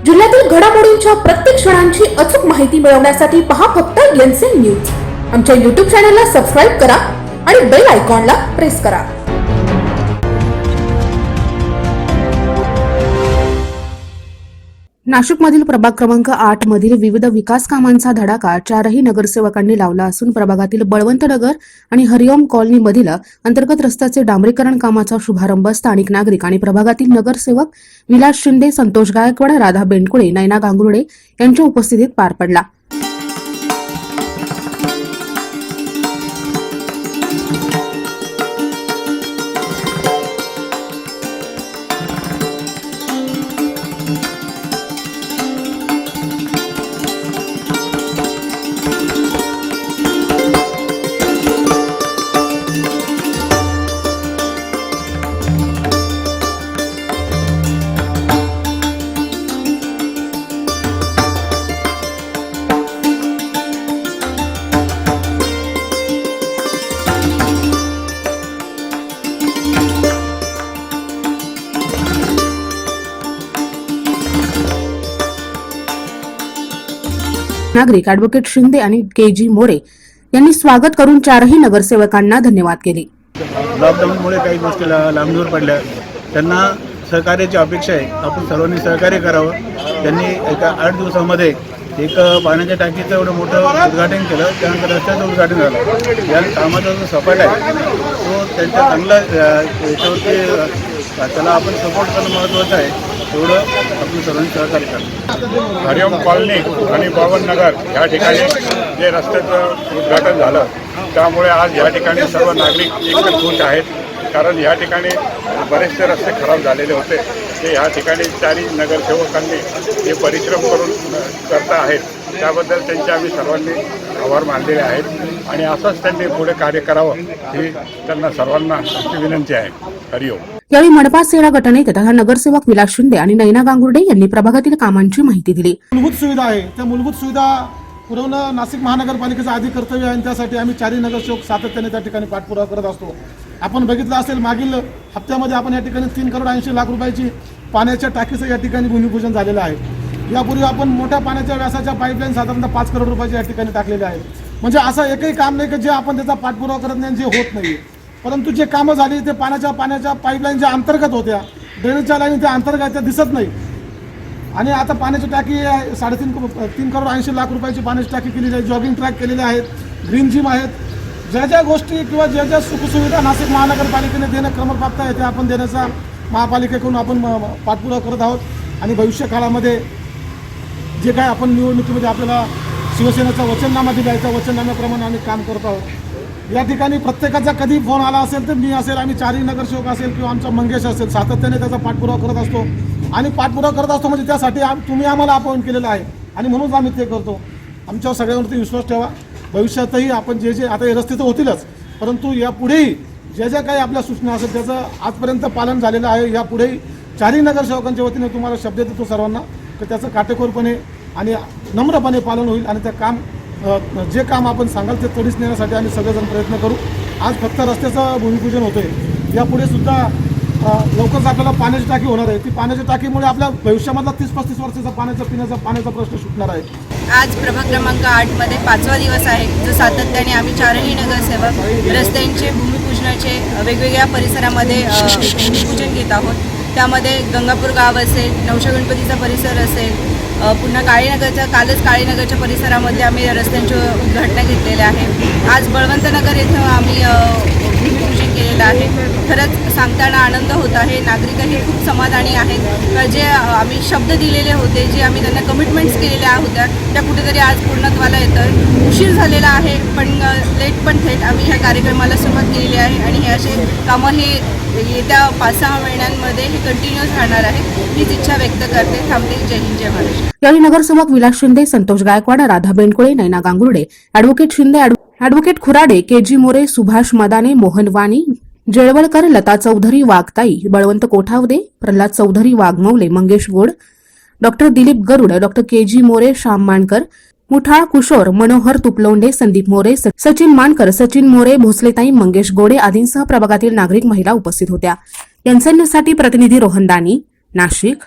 जिल्ह्यातील घडामोडींच्या प्रत्येक क्षणांची अचूक माहिती मिळवण्यासाठी पहा फक्त एनसीएन न्यूज। आमच्या YouTube चॅनलला सबस्क्राइब करा आणि बेल आयकॉनला प्रेस करा। नाशिकमधील प्रभाग क्रमांक 8 मधील विविध विकास कामांचा धडाका चारही नगरसेवकांनी लावला असून प्रभागातील बळवंतनगर आणि हरिओम कॉलनी मधील अंतर्गत रस्त्याचे डांबरीकरण कामाचा शुभारंभ स्थानिक नागरिक आणि प्रभागातील नगरसेवक विलास शिंदे, संतोष गायकवाड, राधा बेंडकुळे, नैना गांगुर्डे यांच्या उपस्थितीत पार पडला। नागरिक ॲडव्होकेट शिंदे आणि केजी मोरे यांनी स्वागत करून चारही नगरसेवकांना धन्यवाद केले। लॉकडाऊनमुळे काही गोष्टी लांबणीवर पडल्या, त्यांना सहकार्याची अपेक्षा आहे। आपण सर्वांनी सहकार्य करावं। त्यांनी एका 8 दिवसामध्ये एक पाण्याच्या टाकीचं एवढं मोठं उद्घाटन केलं, त्यानंतर रस्त्याचं उद्घाटन झालं। या कामाचा जो सपाट आहे तो त्यांच्या चांगला याच्यावरती त्याला आपण सपोर्ट करणं महत्त्वाचं आहे। तेवढं आपण सर्वांनी सहकार्य करा। हरिओम कॉलनी आणि बळवंतनगर या ठिकाणी जे रस्त्याचं उद्घाटन झालं, त्यामुळे आज या ठिकाणी सर्व नागरिक एकत्र खुश आहेत। कारण या ठिकाणी बरेचसे रस्ते खराब झालेले होते, ते या ठिकाणी चारही नगरसेवकांनी जे परिश्रम करून करता आहेत त्याबद्दल त्यांचे आम्ही सर्वांनी आभार मानलेले आहेत आणि असंच त्यांनी पुढे कार्य करावं ही त्यांना सर्वांना आमची विनंती आहे। हरिओम। यावेळी मनपा सेना गटनेते तथा नगरसेवक विलास शिंदे आणि नैना गांगुर्डे यांनी प्रभागातील कामांची माहिती दिली। मूलभूत सुविधा आहे, त्या मूलभूत सुविधा पुरवणं नाशिक महानगरपालिकेचं आधी कर्तव्य आहे आणि त्यासाठी आम्ही चारही नगरसेवक सातत्याने त्या ठिकाणी पाठपुरावा करत असतो। आपण बघितलं असेल, मागील हप्त्यामध्ये आपण या ठिकाणी 3,80,00,000 रुपयाची पाण्याच्या टाकीचं या ठिकाणी भूमिपूजन झालेलं आहे। यापूर्वी आपण मोठ्या पाण्याच्या व्यासाच्या पाईपलाईन साधारणतः 5 करोड रुपयाचे या ठिकाणी टाकलेले आहेत। म्हणजे असं एकही काम नाही की जे आपण त्याचा पाठपुरावा करत नाही, जे होत नाही। परंतु जे कामं झाली ते पाण्याच्या पाईपलाईन ज्या अंतर्गत होत्या, ड्रेनेजच्या लाईन त्या अंतर्गत त्या दिसत नाही। आणि आता पाण्याची टाकी 3,80,00,000 रुपयाची पाण्याची टाकी केलेली आहे, जॉगिंग ट्रॅक केलेले आहेत, ग्रीन जिम आहेत। ज्या गोष्टी किंवा ज्या सुखसुविधा नाशिक महानगरपालिकेने देणं क्रमप्राप्त आहे त्या आपण देण्याचा महापालिकेकडून आपण पाठपुरावा करत आहोत। आणि भविष्य काळामध्ये जे काय आपण निवडणुकीमध्ये आपल्याला शिवसेनेचा वचननामा दिला आहे त्या वचननाम्याप्रमाणे आम्ही काम करत आहोत। या ठिकाणी प्रत्येकाचा कधी फोन आला असेल तर मी असेल, आम्ही चारही नगरसेवक असेल किंवा आमचा मंगेश असेल, सातत्याने त्याचा पाठपुरावा करत असतो। आणि पाठपुरावा करत असतो म्हणजे त्यासाठी तुम्ही आम्हाला अपॉइंट केलेलं आहे आणि म्हणूनच आम्ही ते करतो। आमच्यावर सगळ्यांवरती विश्वास ठेवा। भविष्यातही आपण जे आता हे रस्ते तर होतीलच, परंतु यापुढेही ज्या काही आपल्या सूचना असेल त्याचं आजपर्यंत पालन झालेलं आहे। यापुढेही चारही नगरसेवकांच्या वतीने तुम्हाला शब्द देतो सर्वांना की त्याचं काटेकोरपणे आणि नम्रपणे पालन होईल आणि जे काम आपण सांगाल ते तडीस नेण्यासाठी आम्ही सगळेजण प्रयत्न करू। आज फक्त रस्त्याचं भूमिपूजन होतंय, यापुढे सुद्धा लवकरच आपल्याला पाण्याची टाकी होणार आहे। ती पाण्याच्या टाकीमुळे आपल्या भविष्यामधला 30-35 वर्षाचा पाण्याचा प्रश्न सुटणार आहे। आज प्रभाग क्रमांक 8 मध्ये 5वा दिवस आहे, जो सातत्याने आम्ही चारही नगरसेवक रस्त्यांचे भूमिपूजनाचे वेगवेगळ्या परिसरामध्ये भूमिपूजन घेत आहोत। त्यामध्ये गंगापूर गाव असेल, नवशा गणपतीचा परिसर असेल, पुन्हा काळीनगरच्या काळीनगरच्या परिसरामध्ये आम्ही रस्त्यांचे उद्घाटन घेतलेले आहे। आज बळवंतनगर येथे आम्ही भूमिपूजन केलेलं आहे। खरंच सांगताना आनंद होत आहे। नागरिकही खूप समाधानी आहेत। जे आम्ही शब्द दिलेले होते, जे आम्ही त्यांना कमिटमेंट्स केलेल्या होत्या त्या कुठेतरी आज पूर्णत्वाला येतं। उशीर झालेला आहे, पण लेट पण थेट आम्ही ह्या कार्यक्रमाला सुरुवात केलेली आहे आणि हे असे कामं हे येत्या 5-6 महिन्यांमध्ये हे कंटिन्यूअस राहणार आहे, हीच इच्छा व्यक्त करते। थांबते। जय हिंद, जय महाराष्ट्र। यावेळी नगरसेवक Vilas Shinde, Santosh Gaikwad, Radha Bendkule, Naina Gangurde, advocate Shinde, advocate Khurade, KG More, Subhash Madane, Mohan Wani, Jelwalkar, Lata Chaudhari, वाघताई, Balwant Kothawade, Pralhad Chaudhari, Waghmoule, Mangesh God, doctor Dilip Garud, doctor KG More, Shyam Mankar, Muthal Kushor, Manohar Tuplonde, Sandeep More, Sachin Mankar, Sachin More, भोसलेताई, मंगेश गोडे आदींसह प्रभागातील नागरिक महिला उपस्थित होत्या। एनसीएन न्यूजसाठी प्रतिनिधी रोहन दानी, नाशिक।